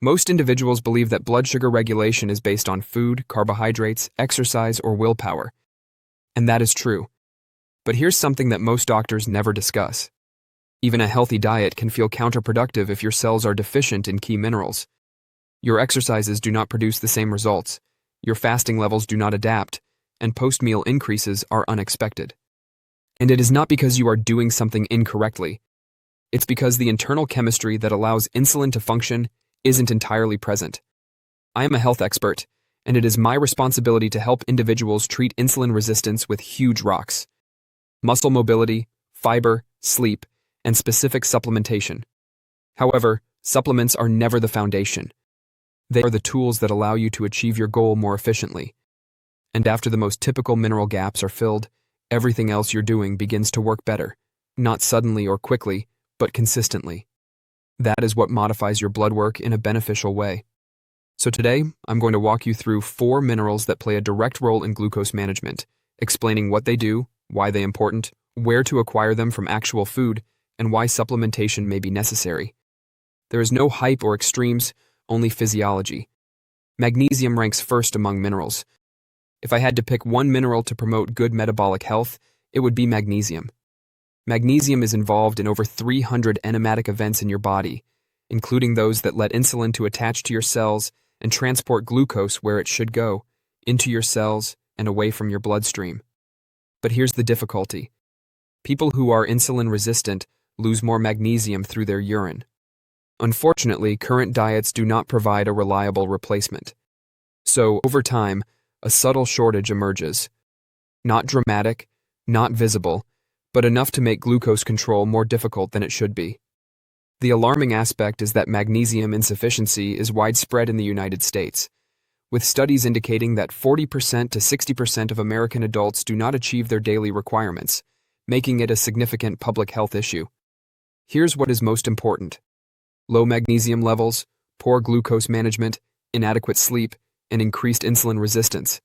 Most individuals believe that blood sugar regulation is based on food, carbohydrates, exercise, or willpower. And that is true. But here's something that most doctors never discuss. Even a healthy diet can feel counterproductive if your cells are deficient in key minerals. Your exercises do not produce the same results, your fasting levels do not adapt, and post-meal increases are unexpected. And it is not because you are doing something incorrectly. It's because the internal chemistry that allows insulin to function isn't entirely present. I am a health expert, and it is my responsibility to help individuals treat insulin resistance with huge rocks: muscle mobility, fiber, sleep, and specific supplementation. However, supplements are never the foundation. They are the tools that allow you to achieve your goal more efficiently. And after the most typical mineral gaps are filled, everything else you're doing begins to work better, not suddenly or quickly, but consistently. That is what modifies your blood work in a beneficial way. So today, I'm going to walk you through 4 minerals that play a direct role in glucose management, explaining what they do, why they're important, where to acquire them from actual food, and why supplementation may be necessary. There is no hype or extremes, only physiology. Magnesium ranks first among minerals. If I had to pick one mineral to promote good metabolic health, it would be magnesium. Magnesium is involved in over 300 enzymatic events in your body, including those that let insulin to attach to your cells and transport glucose where it should go, into your cells and away from your bloodstream. But here's the difficulty. People who are insulin resistant lose more magnesium through their urine. Unfortunately, current diets do not provide a reliable replacement. So, over time, a subtle shortage emerges. Not dramatic, not visible, but enough to make glucose control more difficult than it should be. The alarming aspect is that magnesium insufficiency is widespread in the United States, with studies indicating that 40% to 60% of American adults do not achieve their daily requirements, making it a significant public health issue. Here's what is most important: low magnesium levels, poor glucose management, inadequate sleep, and increased insulin resistance.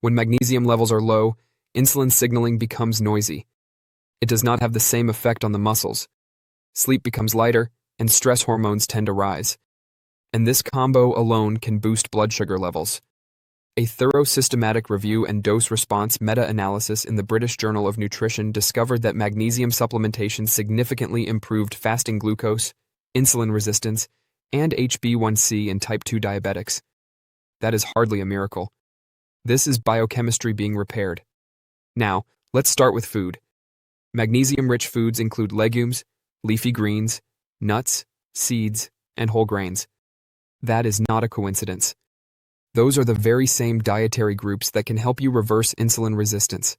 When magnesium levels are low, insulin signaling becomes noisy. It does not have the same effect on the muscles. Sleep becomes lighter, and stress hormones tend to rise. And this combo alone can boost blood sugar levels. A thorough systematic review and dose-response meta-analysis in the British Journal of Nutrition discovered that magnesium supplementation significantly improved fasting glucose, insulin resistance, and HbA1c in type 2 diabetics. That is hardly a miracle. This is biochemistry being repaired. Now, let's start with food. Magnesium-rich foods include legumes, leafy greens, nuts, seeds, and whole grains. That is not a coincidence. Those are the very same dietary groups that can help you reverse insulin resistance.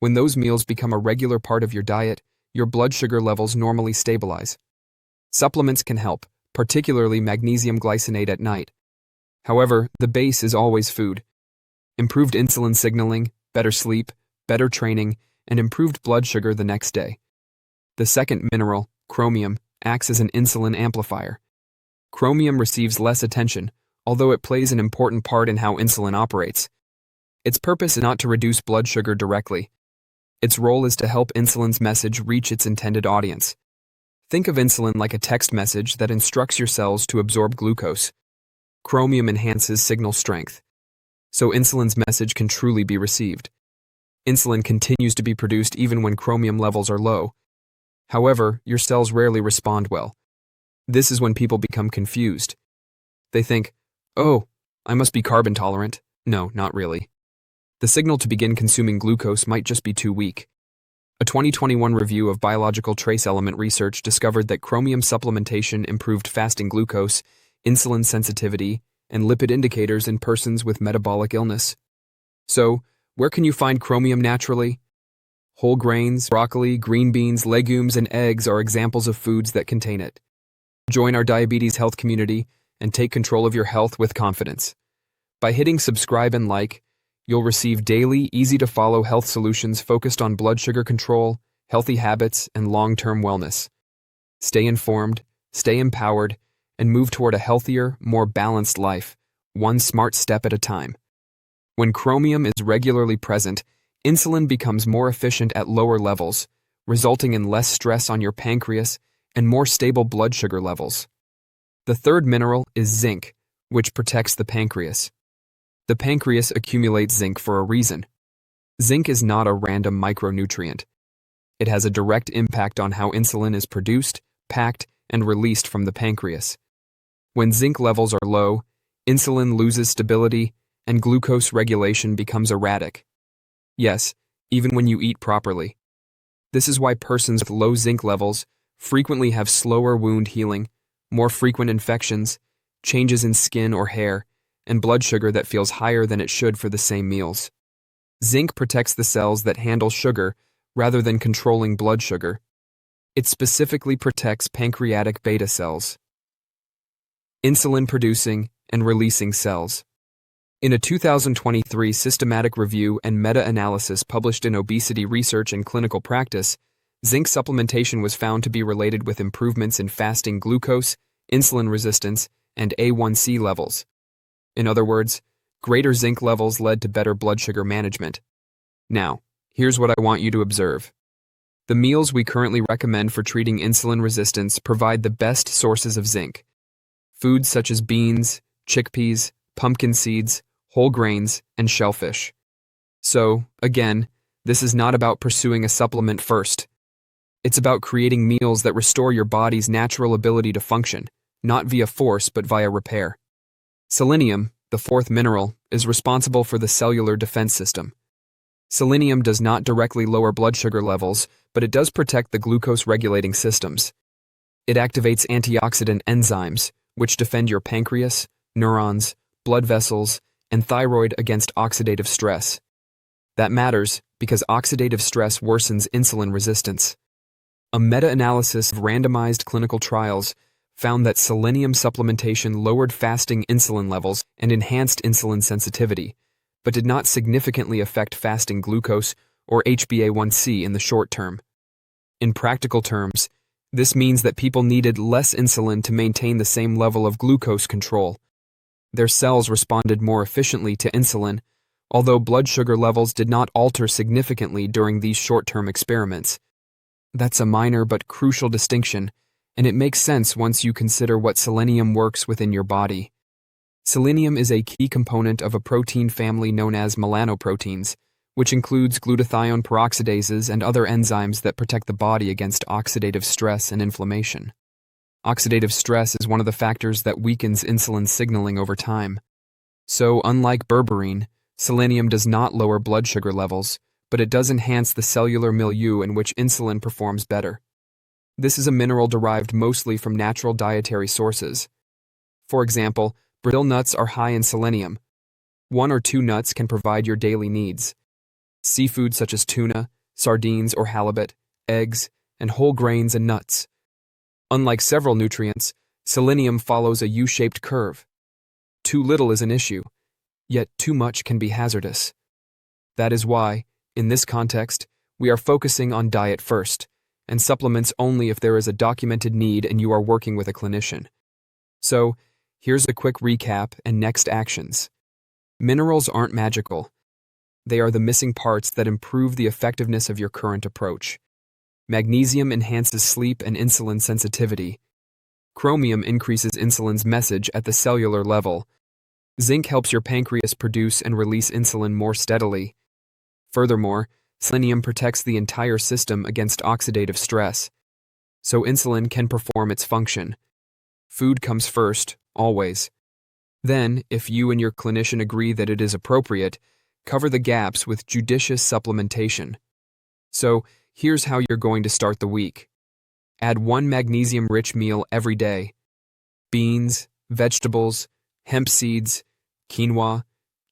When those meals become a regular part of your diet, your blood sugar levels normally stabilize. Supplements can help, particularly magnesium glycinate at night. However, the base is always food. Improved insulin signaling, better sleep, better training, and improved blood sugar the next day. The second mineral, chromium, acts as an insulin amplifier. Chromium receives less attention, although it plays an important part in how insulin operates. Its purpose is not to reduce blood sugar directly. Its role is to help insulin's message reach its intended audience. Think of insulin like a text message that instructs your cells to absorb glucose. Chromium enhances signal strength, so insulin's message can truly be received. Insulin continues to be produced even when chromium levels are low. However, your cells rarely respond well. This is when people become confused. They think, "Oh, I must be carb intolerant." No, not really. The signal to begin consuming glucose might just be too weak. A 2021 review of biological trace element research discovered that chromium supplementation improved fasting glucose, insulin sensitivity, and lipid indicators in persons with metabolic illness. So, where can you find chromium naturally? Whole grains, broccoli, green beans, legumes, and eggs are examples of foods that contain it. Join our diabetes health community and take control of your health with confidence. By hitting subscribe and like, you'll receive daily, easy-to-follow health solutions focused on blood sugar control, healthy habits, and long-term wellness. Stay informed, stay empowered, and move toward a healthier, more balanced life, one smart step at a time. When chromium is regularly present, insulin becomes more efficient at lower levels, resulting in less stress on your pancreas and more stable blood sugar levels. The third mineral is zinc, which protects the pancreas. The pancreas accumulates zinc for a reason. Zinc is not a random micronutrient. It has a direct impact on how insulin is produced, packed, and released from the pancreas. When zinc levels are low, insulin loses stability and glucose regulation becomes erratic. Yes, even when you eat properly. This is why persons with low zinc levels frequently have slower wound healing, more frequent infections, changes in skin or hair, and blood sugar that feels higher than it should for the same meals. Zinc protects the cells that handle sugar rather than controlling blood sugar. It specifically protects pancreatic beta cells, insulin-producing and releasing cells. In a 2023 systematic review and meta-analysis published in Obesity Research and Clinical Practice, zinc supplementation was found to be related with improvements in fasting glucose, insulin resistance, and A1C levels. In other words, greater zinc levels led to better blood sugar management. Now, here's what I want you to observe. The meals we currently recommend for treating insulin resistance provide the best sources of zinc. Foods such as beans, chickpeas, pumpkin seeds, whole grains, and shellfish. So, again, this is not about pursuing a supplement first. It's about creating meals that restore your body's natural ability to function, not via force but via repair. Selenium, the fourth mineral, is responsible for the cellular defense system. Selenium does not directly lower blood sugar levels, but it does protect the glucose-regulating systems. It activates antioxidant enzymes, which defend your pancreas, neurons, blood vessels, and thyroid against oxidative stress. That matters because oxidative stress worsens insulin resistance. A meta-analysis of randomized clinical trials found that selenium supplementation lowered fasting insulin levels and enhanced insulin sensitivity, but did not significantly affect fasting glucose or HbA1c in the short term. In practical terms, this means that people needed less insulin to maintain the same level of glucose control. Their cells responded more efficiently to insulin, although blood sugar levels did not alter significantly during these short-term experiments. That's a minor but crucial distinction, and it makes sense once you consider what selenium works within your body. Selenium is a key component of a protein family known as melanoproteins, which includes glutathione peroxidases and other enzymes that protect the body against oxidative stress and inflammation. Oxidative stress is one of the factors that weakens insulin signaling over time. So, unlike berberine, selenium does not lower blood sugar levels, but it does enhance the cellular milieu in which insulin performs better. This is a mineral derived mostly from natural dietary sources. For example, Brazil nuts are high in selenium. 1 or 2 nuts can provide your daily needs. Seafood such as tuna, sardines or halibut, eggs, and whole grains and nuts. Unlike several nutrients, selenium follows a U-shaped curve. Too little is an issue, yet too much can be hazardous. That is why, in this context, we are focusing on diet first, and supplements only if there is a documented need and you are working with a clinician. So, here's a quick recap and next actions. Minerals aren't magical. They are the missing parts that improve the effectiveness of your current approach. Magnesium enhances sleep and insulin sensitivity. Chromium increases insulin's message at the cellular level. Zinc helps your pancreas produce and release insulin more steadily. Furthermore, selenium protects the entire system against oxidative stress, so insulin can perform its function. Food comes first, always. Then, if you and your clinician agree that it is appropriate, cover the gaps with judicious supplementation. So, here's how you're going to start the week. Add 1 magnesium-rich meal every day. Beans, vegetables, hemp seeds, quinoa,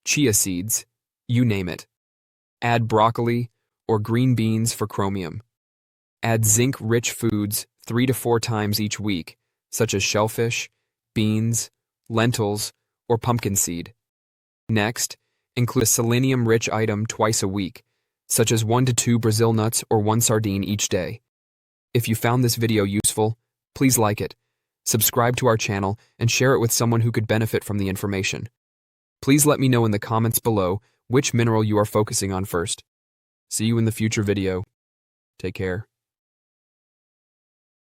chia seeds, you name it. Add broccoli or green beans for chromium. Add zinc-rich foods 3 to 4 times each week, such as shellfish, beans, lentils, or pumpkin seed. Next, include a selenium-rich item twice a week, such as 1 to 2 Brazil nuts or 1 sardine each day. If you found this video useful, please like it, subscribe to our channel, and share it with someone who could benefit from the information. Please let me know in the comments below which mineral you are focusing on first. See you in the future video. Take care.